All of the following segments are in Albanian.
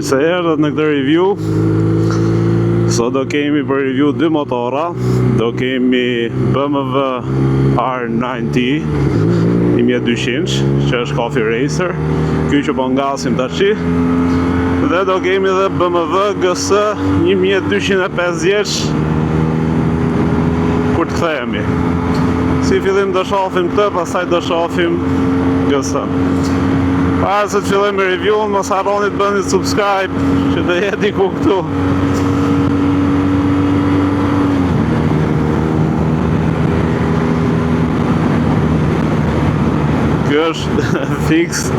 Mirë se erdhët në këtë review. Sot do kemi për review dy motora. Do kemi BMW R90 1200, që është Coffee Racer. Ky që po ngasim tash. Dhe do kemi edhe BMW GS 1250 kur të kthehemi. Si fillim do shohim këtë, pastaj do shohim GS-n. Para se të fillojmë me review-n, mos harroni të bëni subscribe, që të jeti ku këtu. Ky është fix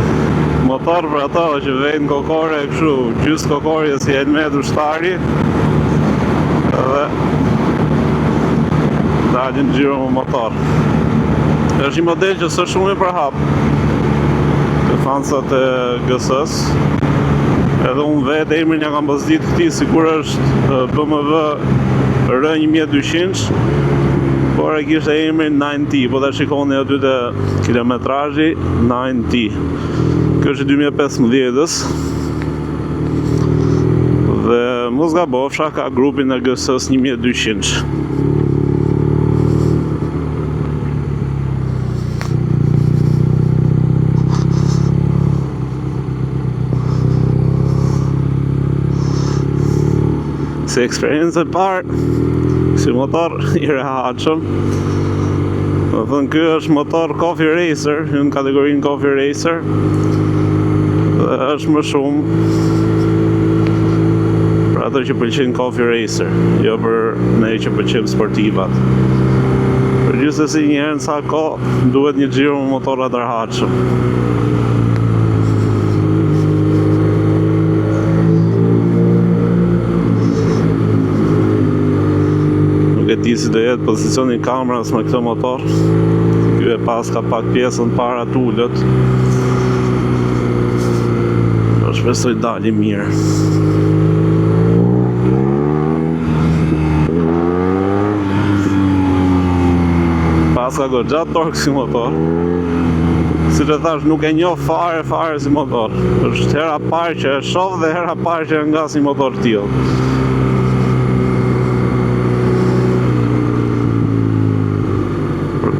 motor për ato që vejnë kokore kështu, gjysë kokorje si helmet ushtari. Dhe dalin xhiro me motor. Është një model që s'është shumë i përhap. Fansat e GS-s. Edhe unë vetë emrin ja kam pëzdit këti, sikur është BMW R1200, por e kishte emrin 9T, po ta shikoni aty te kilometrazhi 9T. Kjo është 2015-s. Dhe mos gabofsha, ka grupin e GS-s 1200. Si eksperiencë e parë, si motor i rehatshëm. Do thënë, ky është motor Coffee Racer, në kategorinë Coffee Racer. Dhe është më shumë për ato që pëlqejnë Coffee Racer, jo për ne që pëlqejmë sportivat. Përgjithsesi një herë në sa kohë duhet një xhiro me motorra të rehatshëm. Di si do jetë pozicioni kameras me këtë motor. Ky e pas ka pak pjesën para tullët. Do shpresoj dali mirë. Pas ka goxha tork si motor. Si të thash, nuk e njoh fare si motor. Është hera parë që e shoh dhe hera parë që e ngas një motor tillë.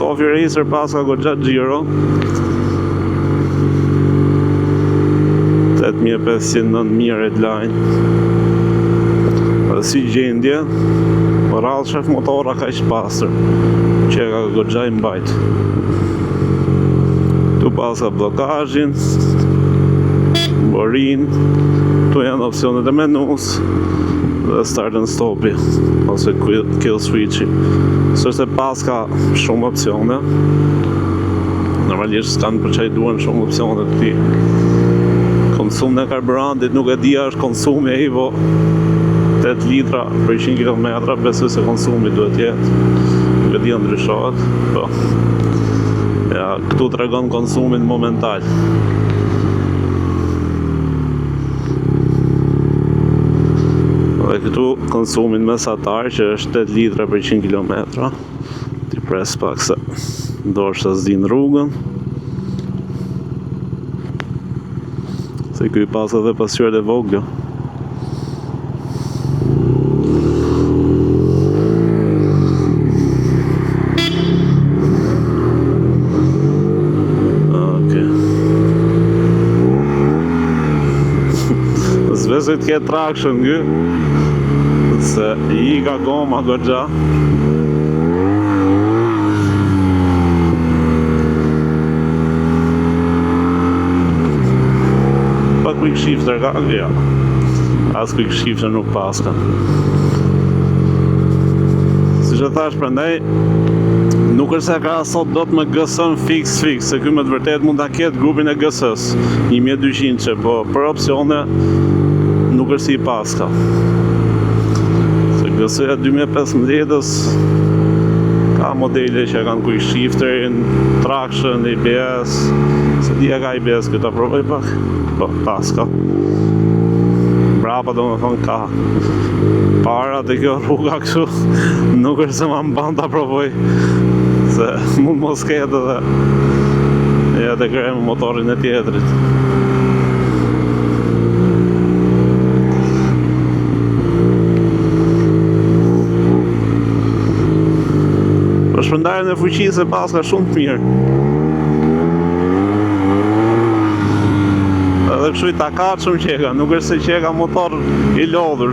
Coffee Racer pas ka goxha xhiro 8500-9000 redline. Dhe si gjendje, por rrallë shef motora ka ish pasër, që ka goxha i mbajt. Tu pas ka blokazhin, borin, tu janë opcionet e menus, dhe start and stopi, ose kill switchi. Sërse pas ka shumë opcione. Normalisht s'kanë për çaj duan shumë opcione të ti. Konsum në karburantit nuk e dia është konsumi ai, po 8 litra për 100 km, besoj se konsumi duhet jetë. Nuk e dia ndryshohet, po. Ja, këtu tregon konsumin momental. Dhe këtu konsumin mesatar që është 8 litra për 100 km. Ti pres pak se ndoshta s'din rrugën. Se ky pas edhe pasqyret e vogla. Okej. S'besoj të ketë traction ky. Se i ka goma goxha. Pa quick shifter ka? Ja. As quick shifter nuk paska. Si që thash prandaj, nuk është se ka sot dot me GS-n fix, se ky me të vërtet mund ta ketë grupin e GS-s 1200, po për opsione nuk është si i paska. GS-ja 2015-s ka modele që kanë quick shifterin, traction, ABS. Se dia ka ABS, këta provoj pak. Po, paska. Brapa do me thonë ka. Para të kjo rruga kështu, nuk është se ma mban ta provoj. Se mund mos ketë edhe ja të krejmë motorin e tjetrit. shpërndarjen e fuqisë e paska shumë të mirë. Edhe kështu i takatshëm që e ka, nuk është se që e ka motor i lodhur.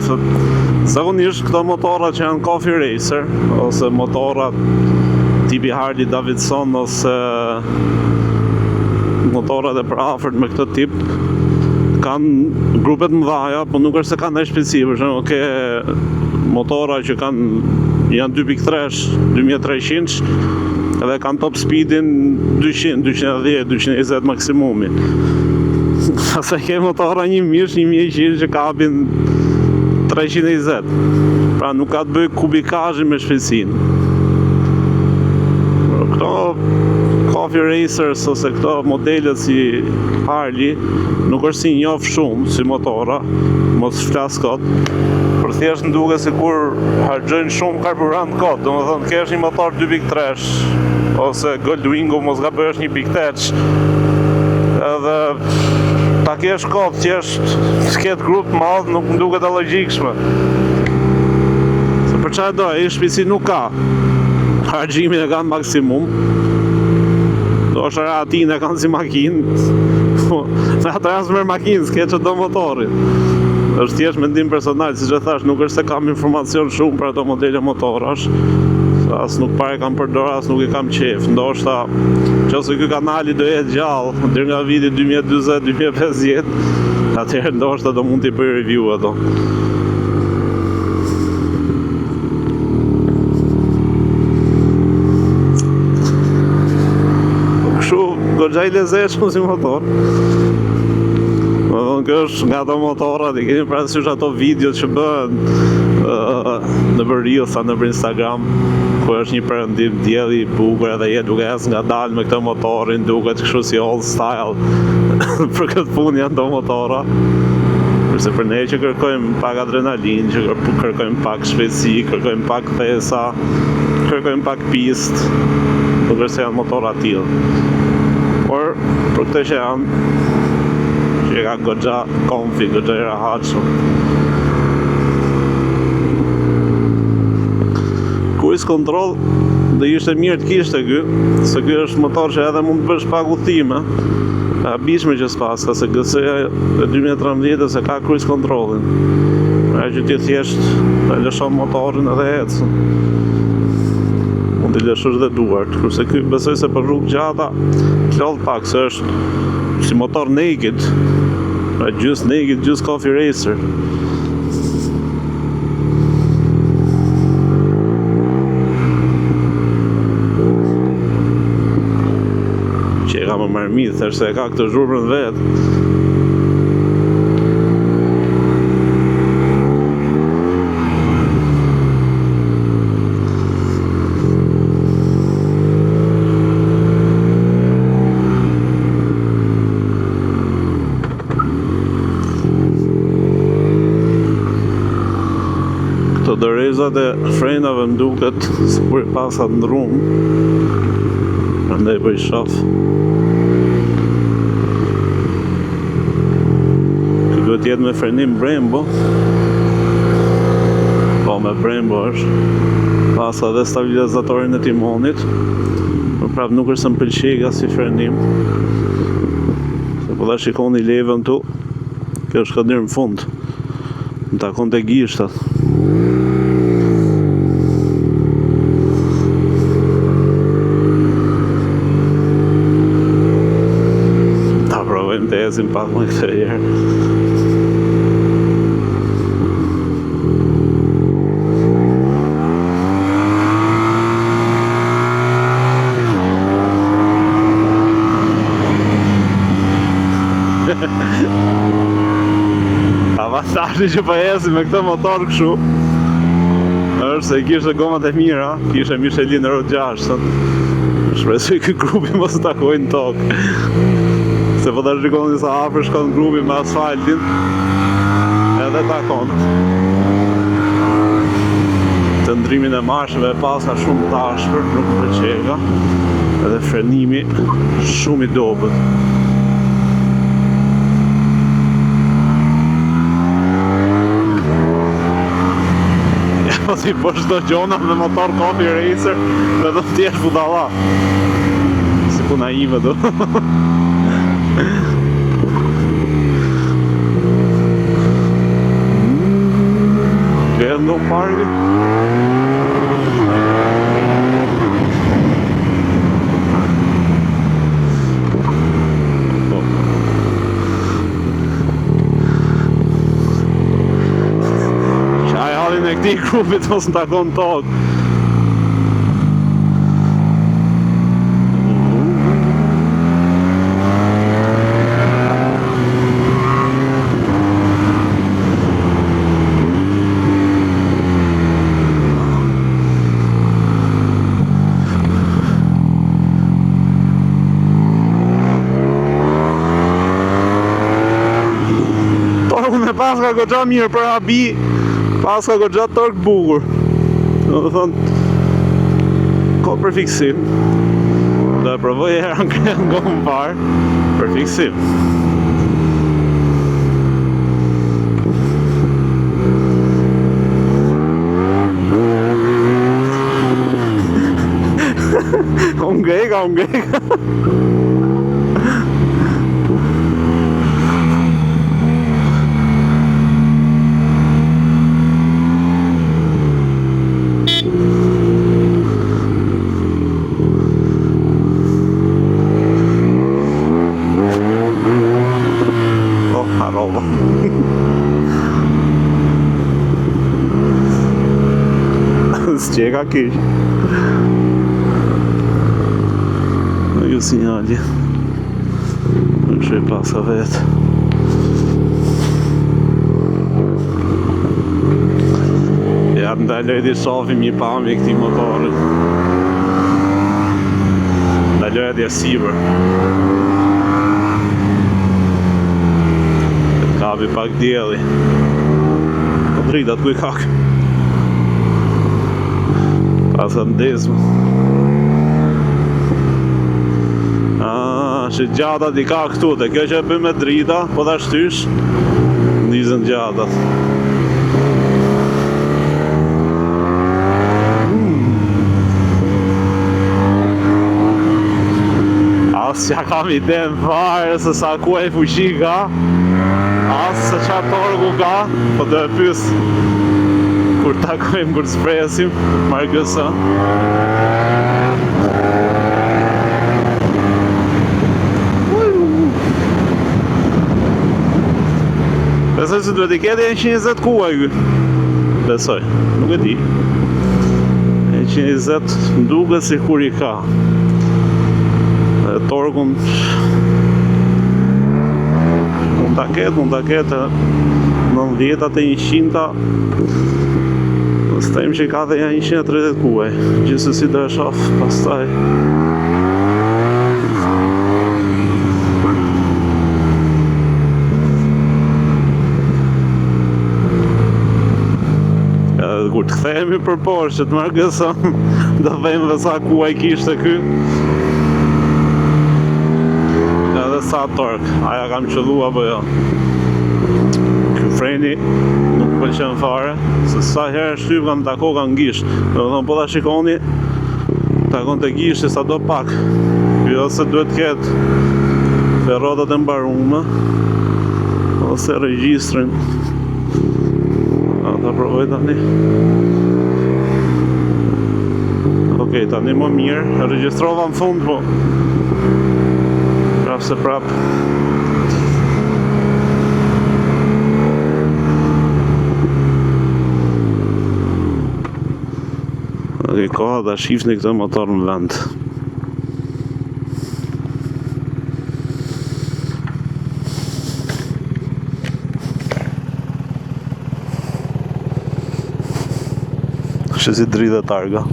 Zakonisht këto motora që janë Coffee Racer, ose motora tipi Harley Davidson, ose motorat e përafërt me këtë tip, kanë grupet mëdhaja, po nuk është se kanë ndaj shpejtësi, për shembull, ke motora që janë 2.3, 2300, edhe kanë top speedin 200, 210, 220 maksimumi. Pastaj ke motora 1000, 1100 që kapin 320. Pra nuk ka të bëjë kubikazhin me shpejtësinë. Këto Coffee Racers ose këto modelet si Harley nuk është si njoh shumë si motora, mos flas kot, por thjesht më duket sikur harxojnë shumë karburant kot. Domethënë kesh një motor 2.3 ose Goldwingo mos gabësh 1.8, edhe ta kesh kot thjesht s'ket grup madh, nuk më duket e logjikshme. Se për çfarë do, ai shpejtësi nuk ka. Harxhimin e kanë maksimum. Do është atin e kanë si makinë. Me atë rast merr makinë, s'ke që do motorin. Është thjesht mendim personal, siç e thash, nuk është se kam informacion shumë për ato modele motorash. As nuk pare kam përdor, as nuk i kam qef. Ndoshta, nëse ky kanali do jetë gjallë deri nga viti 2040-2050, atëherë ndoshta do mund t'i bëj review ato. Goxha i lezetshëm si motor. Kjo është nga ato motorat, i keni parasysh ato videot që bëhen nëpër Reels, nëpër Instagram, ku është një perëndim dielli i bukur edhe je duke ecë ngadalë me këtë motorin, duket kështu si old style. Për këtë punë janë ato motora. Kurse për ne që kërkojmë pak adrenalin, që kërkojmë pak shpejtësi, kërkojmë pak thesa, kërkojmë pak pistë, nuk është se janë motora të tillë. Por për këtë që janë, që ka goxha comfy, goxha i rahatshëm. Cruise control dhe ishte mirë të kishte ky, se ky është motor që edhe mund të bësh pak udhime. E habishme që s'paska, se GS-ja e 2013 se ka cruise controlin. Pra që ti thjesht e lëshon motorin edhe ecën. Mund t'i lëshosh dhe duart, kurse ky besoj se për rrugë gjata lodh pak, se është si motor naked, pra gjys naked, gjys Coffee Racer. Që e ka më marmit, thështë se e ka këtë zhurmën vetë. Dorezat e frenave më duket sikur i pasa ndrum. Prandaj po i shoh. Ky duhet jetë me frenim Brembo. Po me Brembo është. Pasa dhe stabilizatorin e timonit. Por prap nuk është se më pëlqej si frenim. Se po ta shikoni levën tu. Kjo është ka deri në fund. Më takon te gishtat. Të ecim pak më këtë herë. Avantazhi që po ecim me këtë motor kështu është se kishte gomat e mira, kishte Michelin Euro 6. Shpresoj ky grupi mos takojnë në tokë. Se po ta shikoni sa afër shkon grupi me asfaltin, edhe takon. Të ndrimin e marshëve pasa shumë tashpër, nuk më pëlqej, edhe frenimi shumë i dobët. si po çdo gjona me motor Coffee Racer dhe do t'jesh budalla. Si po naive do. Gledë në parki. E këti grupit mos në takon tokë. Tokën e pas ka goxha mirë për habi. Pas ka goxha tork bukur. Do të thonë ka për fiksim. Do e provoj herë nga më parë për fiksim. Unë s'qeka kish. Në ju sinjali. Në që i pasa vetë. Ja të ndaloj t'i shofim një pami këti motorit. Ndaloj atje sipër. Kapi pak djeli. Po dritat kuj kak. Pasë ndesmë. Që gjatat i ka këtu, dhe kjo që e bëjmë me drita, po t'a shtysh, ndizën gjatat. Asë që kam i den fare se sa ku e fuqi ka, asë se qa torgu ka, po të e pysë. Kur takojmë, kur s'presim, marrë gësa. Besoj se duhet i keti 120 kua i ky. Besoj, nuk e di. 120 nduket si kur i ka. Dhe torkun mund ta ketë 90-a e 100-a. Stajmë që i ka dhe 130 kuaj. Gjithsesi do e shoh pastaj. Kur të kthehemi për poshtë që të marrë gësëm, do vejmë dhe sa kuaj kishte ky. Edhe sa tork, aja kam qëllu apo jo. Ky freni nuk pëlqen fare, se sa herë shtyp kam tako kanë gisht. Do thonë po ta shikoni, takon të gishti sa do pak. Ky ose duhet ketë ferrotat e mbarume, ose regjistrin. Ta provoj tani. Okej, tani më mirë. Regjistrova në fund, po prap se prap. Okej, koha ta shifni këtë motor në vend. Që si drita targa.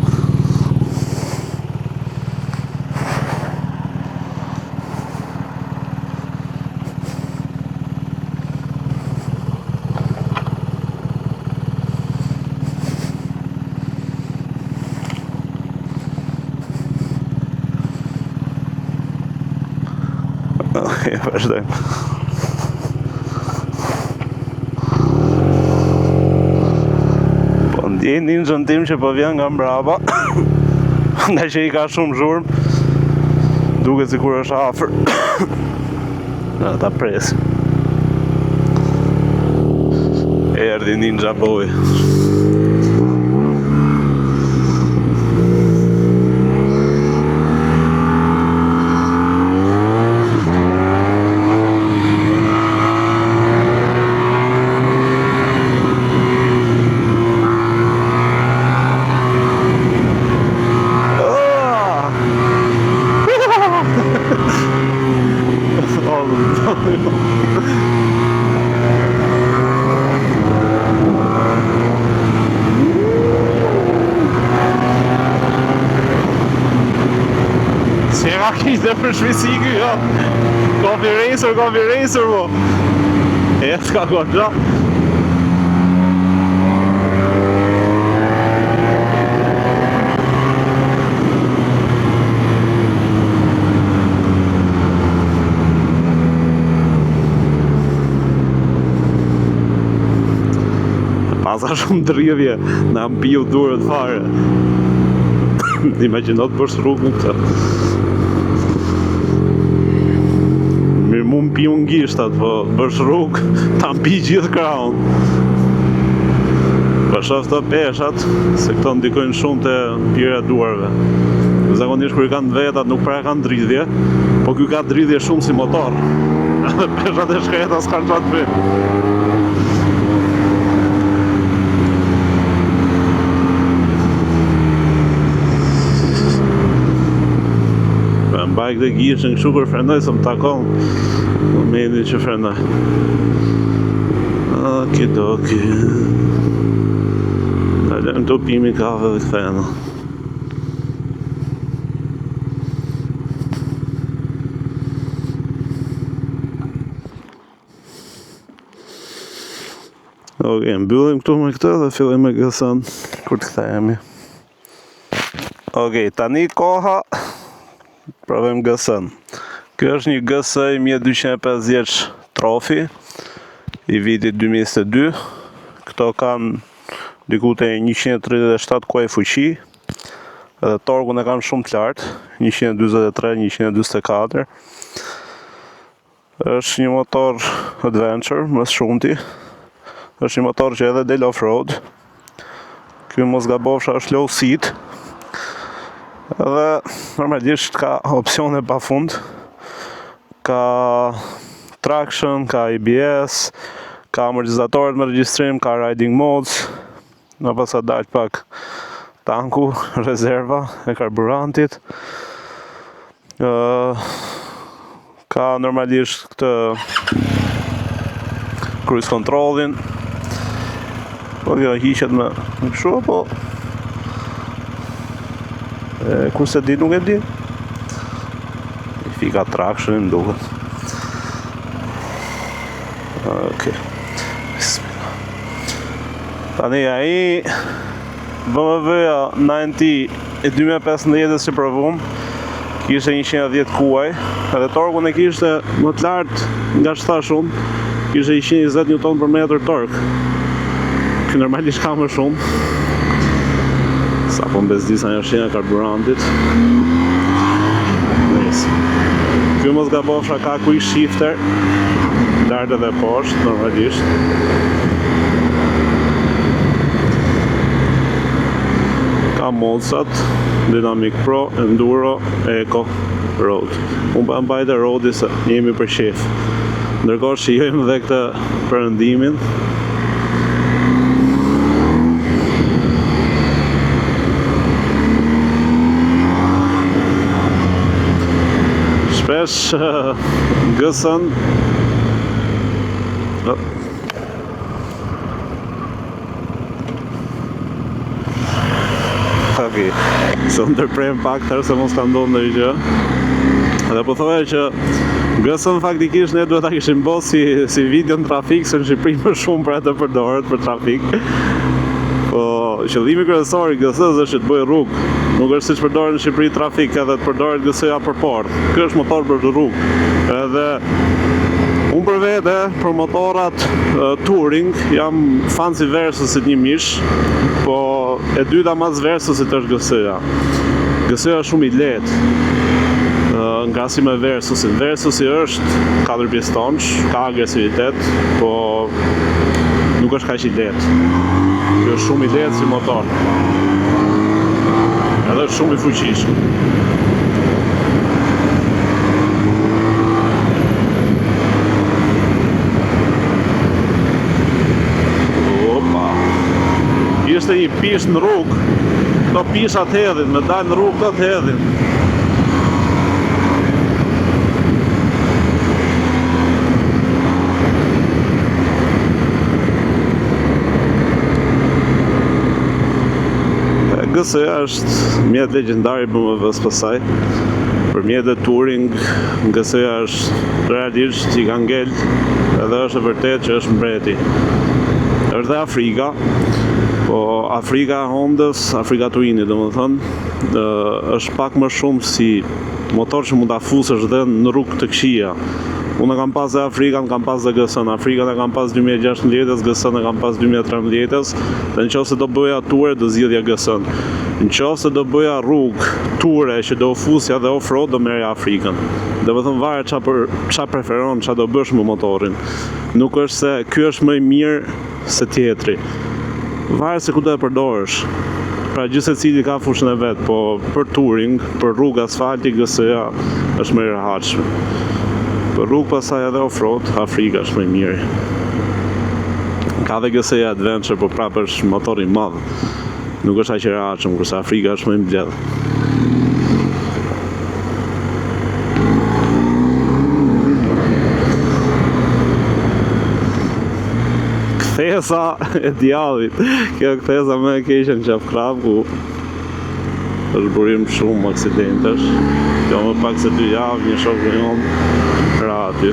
Okej, vazhdojmë. Ti ninjën tim që po vjen nga mbrapa. Nga që i ka shumë zhurmë, duket sikur është afër. Ta presim. Erdhi Ninja Boy. Çera kishte për shpesi ky, jo. Coffee racer, mo. S'ka goxha. Pasa shumë dridhje, na mbiu durët fare. Imagjino të bësh rrugën këtë. Mirë mu mbi unë gishtat, po bësh rrugë, ta mbi gjithë krahun. Po shoh të peshat, se këto ndikojnë shumë te pirja e duarve. Zakonisht kur i kanë vetat nuk pra kanë dridhje, po ky ka dridhje shumë si motor. Edhe peshat e shkreta s'kan çfarë të bëjnë. Mbaj këtë gishën kështu kur frenoj se më takon momentin që frenoj. Okidoki. Dalëm të pimi kafe dhe kthehena. Okej, mbyllim këtu me këtë dhe fillim me GS-n kur të kthehemi. Okej, tani koha provojmë GS-n. Ky është një GS 1250 Trophy i vitit 2022. Këto kanë diku te 137 kuaj fuqi. Edhe torkun e kanë shumë të lartë, 143, 144. Është një motor adventure, më së shumti. Është një motor që edhe del off-road. Ky mos gabofsha është low seat. Edhe normalisht ka opsione pafund. Ka traction, ka ABS, ka amortizatorët me regjistrim, ka riding modes. Në pasa dal pak tanku, rezerva e karburantit. Ka normalisht këtë cruise controlin. Po kjo hiqet me kështu, po kurse di nuk e di. I fika tractionin duket. Okej. Bismillah. Tani ai BMW-ja 90 e 2015 që provum kishte 110 kuaj, edhe torkun e kishte më të lartë nga që thash unë, kishte 120 Nm/m tork. Ky normalisht ka më shumë. Sa po mbesdisa një shina karburantit. Nice. Ky mos gabofsha ka quick shifter, lart edhe poshtë, normalisht. Ka modsat, Dynamic Pro, Enduro, Eco, Road. Unë pa mbajtë Roadi se jemi për shef. Ndërkohë shijojmë dhe këtë perëndimin. Shpesh GS-n Okej, se ndërprem pak tërë se mos ka ndonë në gjë. Dhe po thoja që GS-n faktikisht ne duhet ta kishim bërë si video në trafik, se në Shqipëri më shumë për atë përdoret për trafik. Po qëllimi kryesor i GS-s është të bëjë rrugë. Nuk është siç përdoret në Shqipëri trafik edhe të përdoret GS-ja për port. Ky është motor për rrugë. Edhe unë për vete, për motorat touring, jam fan si Versusit një mish, po e dyta mas Versusit është GS-ja. GS-ja është shumë i lehtë. Nga si me Versusin. Versusi është 4 pistonç, ka agresivitet, po nuk është kaq i lehtë. Kjo është shumë i lehtë si motor. Edhe është shumë i fuqishëm. Opa. Ishte një pish në rrugë, do pisha të hedhin, me dalë në rrugë do të hedhin. GS-ja është mjet legjendar i BMW-s pasaj. Për mjetet touring, GS-ja është realisht i ka ngel, edhe është e vërtet që është mbreti. Është dhe Afrika, po Afrika e Hondës, Afrika Twinit domethënë, është pak më shumë si motor që mund ta fusësh dhe në rrugë të këqija. Unë kam pas dhe Afrikan, kam pas dhe GS-n. Afrikan e kam pas 2016, GS-n e kam pas 2013, dhe në qoftë se do bëja ture, do zgjidhja GS-n. Në qoftë se do bëja rrugë, ture që do fusja dhe off-road, do merja Afrikan. Dhe më thëmë varet qa preferon, qa do bësh me motorin. Nuk është se ky është më i mirë se tjetri. Varet se ku do e përdorësh. Pra gjithse cili ka fushën e vetë, po për touring, për rrugë asfalti, GS-ja është më i rehatshme. Për rrugë pasaj edhe off-road, Afrika është më i miri. Ka dhe GS-ja Adventure, po prapë është motor i madh. Nuk është aq i rehatshëm, kurse Afrika është më i mbledh. Kthesa e djallit. Kjo kthesa më e keqe në Qafkrap, ku është burim shumë aksidentesh. Kjo më pak se 2 javë, një shoku jonë ra aty.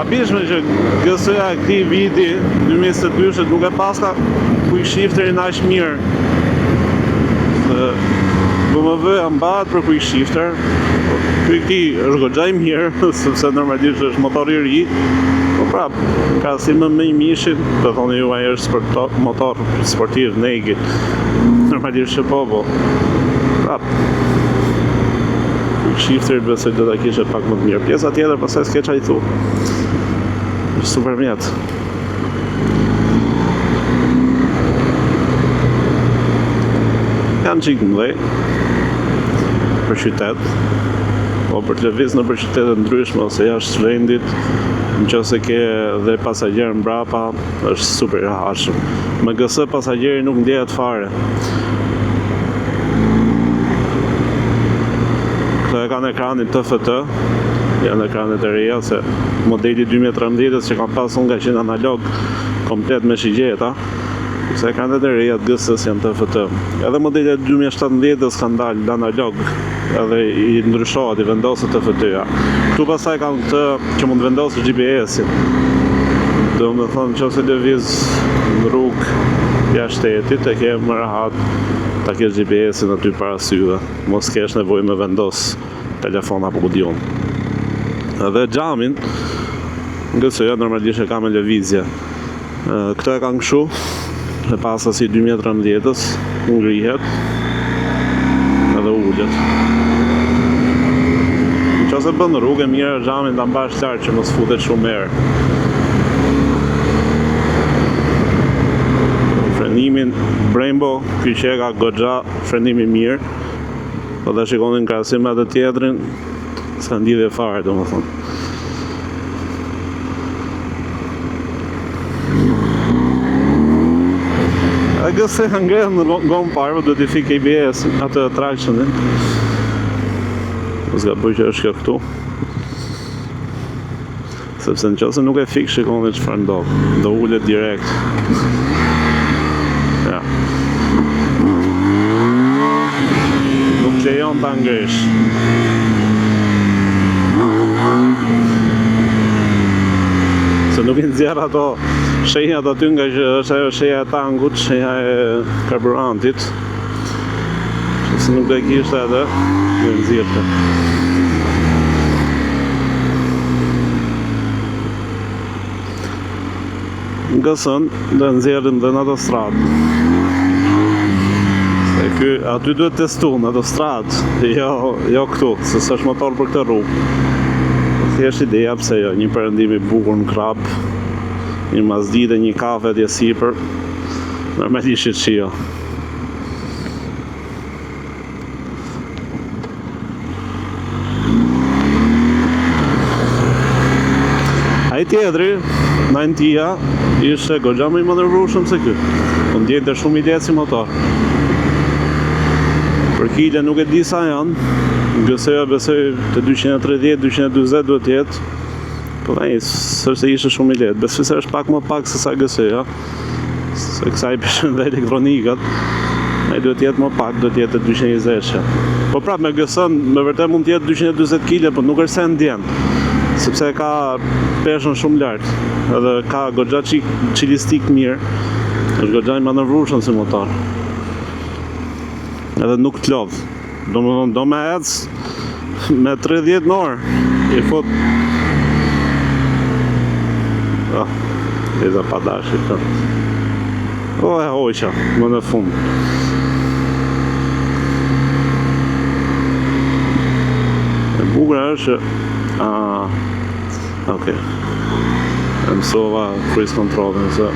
Abishme që GS-ja këtij viti 2022 nuk e paska quick shifterin aq mirë. BMW mbahet për quick shifter. Këti është goxha i mirë, sepse normalisht është motor i ri. Po prap, ka si më i mishin, do thoni ju ai është motor sportiv naked. Normalisht që po. Prap. Quick shifter besoj do ta kishe pak më të mirë. Pjesa tjetër pastaj s'ke çaj thu. Është super mjet. Janë qikë mëdhej për qytet, po për të lëviz në për qytetet ndryshme ose jashtë vendit, nëse ke dhe pasagjer mbrapa, është super i rehatshëm. Me GS pasagjeri nuk ndjehet fare. Këto e kanë ekranin TFT, janë ekranet e reja, se modeli 2013 që kam pasun nga qenë analog komplet me shigjeta, se ekranet e reja të GS-s janë TFT. Edhe modelet 2017 kanë dalë analog, edhe i ndryshohet, i vendoset TFT-ja. Këtu pastaj kanë këtë që mund vendosë GPS-in. Do me thonë që ose lëviz në rrugë jashtë shtetit, e ke më rehat ta kesh GPS-in aty para syve. Mos kesh nevojë me vendos telefon apo ku diun. Edhe xhamin, GS-ja normalisht e ka me lëvizje. Këto e kanë kështu. E pasa si 2013-ës, ngrihet edhe ullet. Në qëse bën rrugë e mirë, xhamin ta mbash lartë që mos futet shumë erë. Frenimin Brembo, ky që ka goxha frenimi mirë, po dhe shikonin krahasim me atë tjetrin, s'ka lidhje fare, domethënë. GS ka ngrenë në gomë parë, do t'i fik ABS, atë tractionin. S'ka bëj që është kjo këtu. Sepse në qëse nuk e fik, shikoni çfarë ndodh. Do ullet direkt. Ja. Nuk lejon ta ngresh. Se nuk vinë zjarë ato shenjat aty nga që është ajo shenja e tangut, shenja e karburantit. Që se nuk e kishte edhe, në nëzirëte. Gësën dhe nxjerrim dhe në autostradë. Se ky aty duhet testu në autostradë, jo këtu, se s'është motor për këtë rrugë. Thjesht ideja pse jo, një perëndim i bukur në krap, një Mazdi dhe një kafe atje sipër, normalisht shio. Ai tjetri, 90-ja, ishte goxha më i manevrueshëm se ky. Po ndjente shumë i lehtë si motor. Për kile nuk e di sa janë. GS-ja besoj të 230, 240 duhet jetë. Po ai s'është ishte shumë i lehtë. Besoj se është pak më pak se sa GS-ja. Se kësaj peshën dhe elektronikat. Ai duhet jetë më pak, duhet jetë 220. Po prapë me GS-n me vërtet mund të jetë 240 kg, po nuk është se ndjen. Sepse ka peshën shumë lartë. Edhe ka goxha qilistik mirë. Është goxha i manevrueshëm si motor. Edhe nuk të lodh. Do me ecë me 30 në orë. I fut. Dhe pa dashi të. O e hoqa, më në fund. E bukur është okej. E mësova cruise controlin se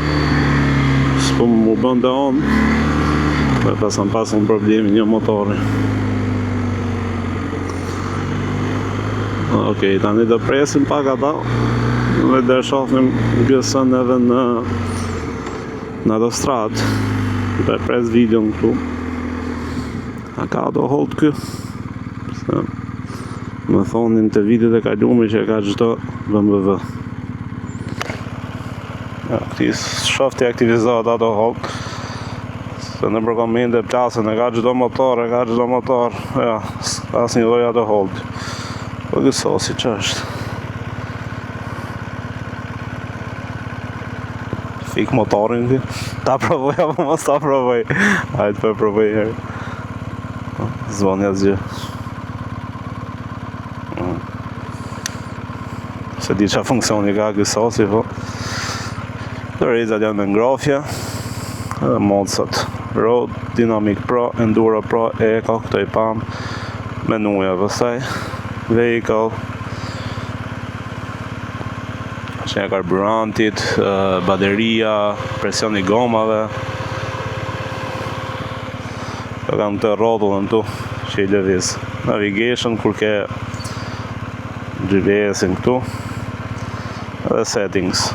s'po më bënde on. Për pasën problemi një motori. Okej, tani do presim pak ata dhe do shohim GS-n edhe në autostradë. Do pres videon këtu. A ka do hold kë? Më thonin të videot e kalume që ka çdo BMW. Këti shofti aktivizohet ato hold. Se në përkomente plasën e ka çdo motor, ja, as një lloj ato hold. Po gësosi që është. Fik motorin ti. Ta provoj apo mos ta provoj? Hajde po provoj herë. Zvonja zgjë. Se di qa funksioni ka gësosi, po. Dorezat janë me ngrohje. Edhe modësat. Road, Dynamic Pro, Enduro Pro, Eco, këto i pam. Menuja pastaj. Vehicle. Shenja karburantit, bateria, presioni gomave. Këto kam të rrotullën tu, që i lëviz. Navigation, kur ke GPS-in këtu. Edhe settings.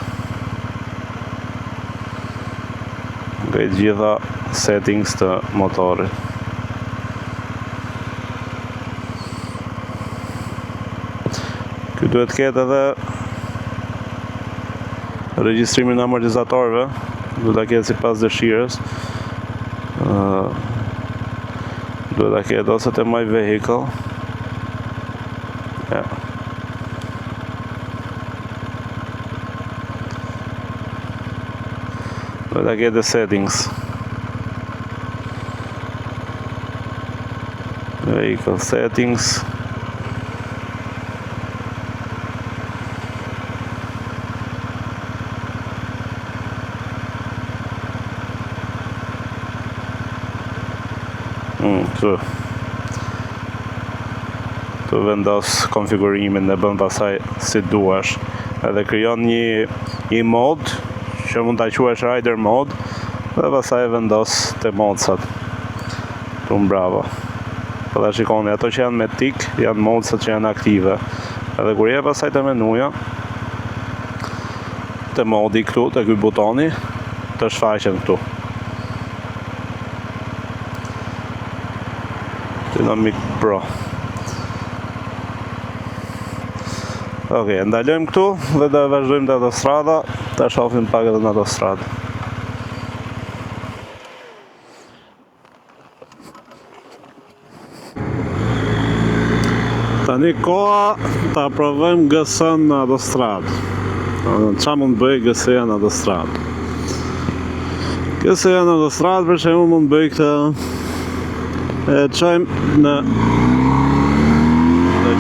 Nga i gjitha settings të motorit. Ky duhet ketë edhe regjistrimin e amortizatorëve. Duhet ta ketë sipas dëshirës. Duhet ta ketë ose te My Vehicle. Ja. Duhet ta ketë settings. Vehicle settings. Të vendos konfigurimin dhe bën pasaj si duash. Edhe krijon një mod që mund ta quash rider mod dhe pasaj vendos te modsat. Bravo. Po da shikoni, ato që janë me tik janë modsat që janë aktive. Edhe kur je pasaj te menuja, te modi këtu, te ky butoni, të shfaqen këtu. Dynamic Pro. Ok, ndalojmë këtu dhe do vazhdojmë te autostrada, ta shohim pak edhe në autostradë. Tani koha ta provojmë GS-n në autostradë. Qa mund bëj GSE-ja në autostradë? GSE-ja në autostradë për që mund bëj këtë e qajmë në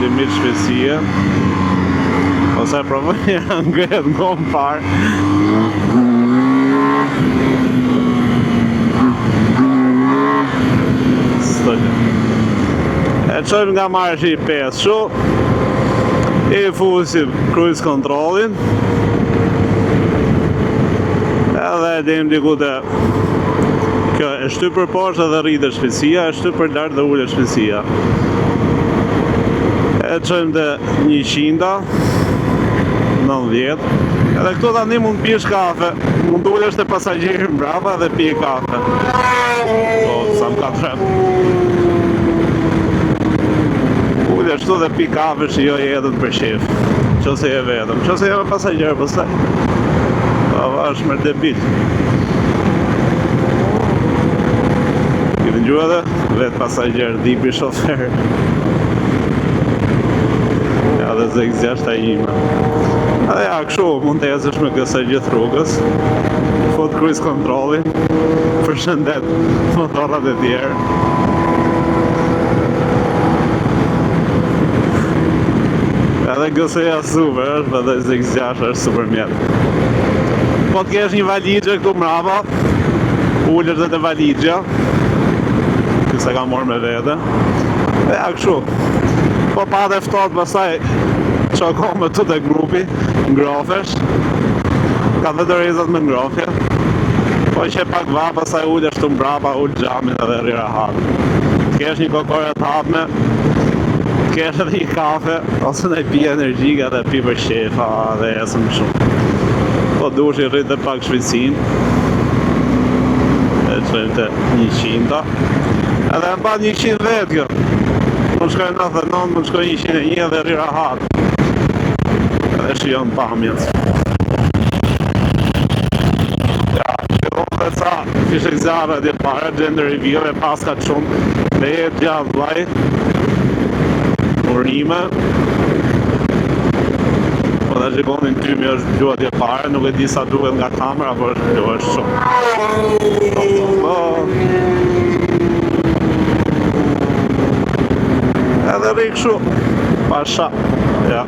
limit shpejtësie ose provoj ngret ngon parë e qojmë nga marshi 5 shu i fusim cruise controlin edhe edhim diku të kjo e shty për poshtë edhe rritë shpejtësia, e shty për lartë dhe ullë shpejtësia e qojmë të 100 90 edhe këto tani mund pish kafe mund të ullësh të pasagjerin brava dhe pije kafe sa më ka trem ullësh të dhe pi kafe që jo jetën për shef që se je vetëm që se je me pasagjer pëstaj është mërë debil këtë gjua dhe vetë pasagjer dipi shofer ja dhe zek zjashta ime edhe ja këshu mund të jesësh me kësa gjithë rrugës fot cruise controlin përshëndet motorat e tjerë edhe GSE-ja super është edhe zek zjashta është super mjetë po të kesh një valigje këtu mrapa ullër dhe të valigja këse ka morë me vete e ja këshu po pa dhe ftot pasaj që ko me të të grupi ngrofesh ka dhe të rezat me ngrofje po që pak va pasaj ullër shtu mbrapa ullë gjamin edhe rira hapë të kesh një kokore të hapme të kesh edhe një kafe ose në pi energjika dhe pi për shefa dhe esëm shumë po dush i rritë dhe pak shvicin e qëjmë të 100 edhe më pa 100 vetë kjo mund shkoj 99, mund shkoj 101 dhe rira hatë edhe shion pamjet ja, fillon dhe ca fishek zara dhe pare gender review e paska të shumë dhe jetë gjatë vlaj urime po dhe shikonin tymi është gjuat e pare nuk e di sa duhet nga kamera por është shumë edhe rikë shu pasha ja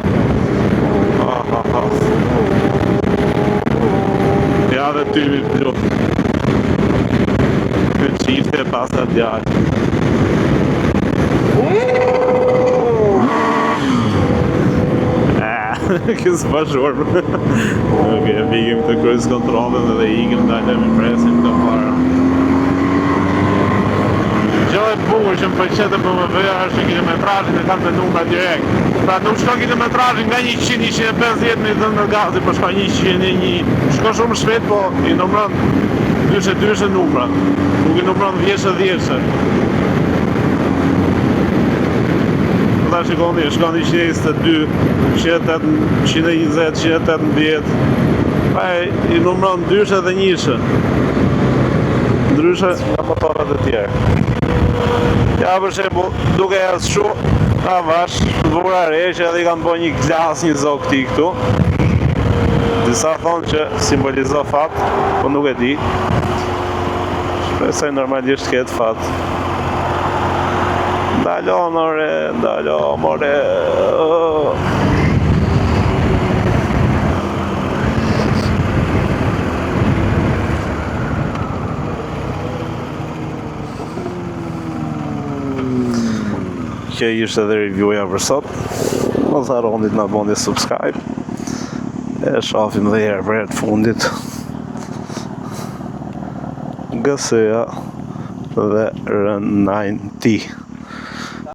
ja dhe tymi pëllu këtë qifte e pasat djallë kësë pashorë ok, vikim të cruise controlin dhe ikim dalëm i presim të para gjë e bukur që më pëlqete për më vëja është që kilometrajin e kanë me numra direkt pra nuk shko kilometrajin nga 100-150 me dhënë në gazi për shko 101 shko shumë shpet po i numran dyshe numra nuk i numran 10-10 ta shikoni, shkon 122, 120, 180 pa i numron dyshe dhe njishe ndryshe nga motorat e tjerë ja për shembull duke jasë shu ta vash vura re që edhe i kanë bo një glas një zok ti këtu disa thonë që simbolizo fat po nuk e di shpresoj normalisht ketë fat ndalo more që ishte dhe review-ja për sot mos harroni të na bëni subscribe e shohim dhe herë për herë të fundit GSE-ja dhe R9T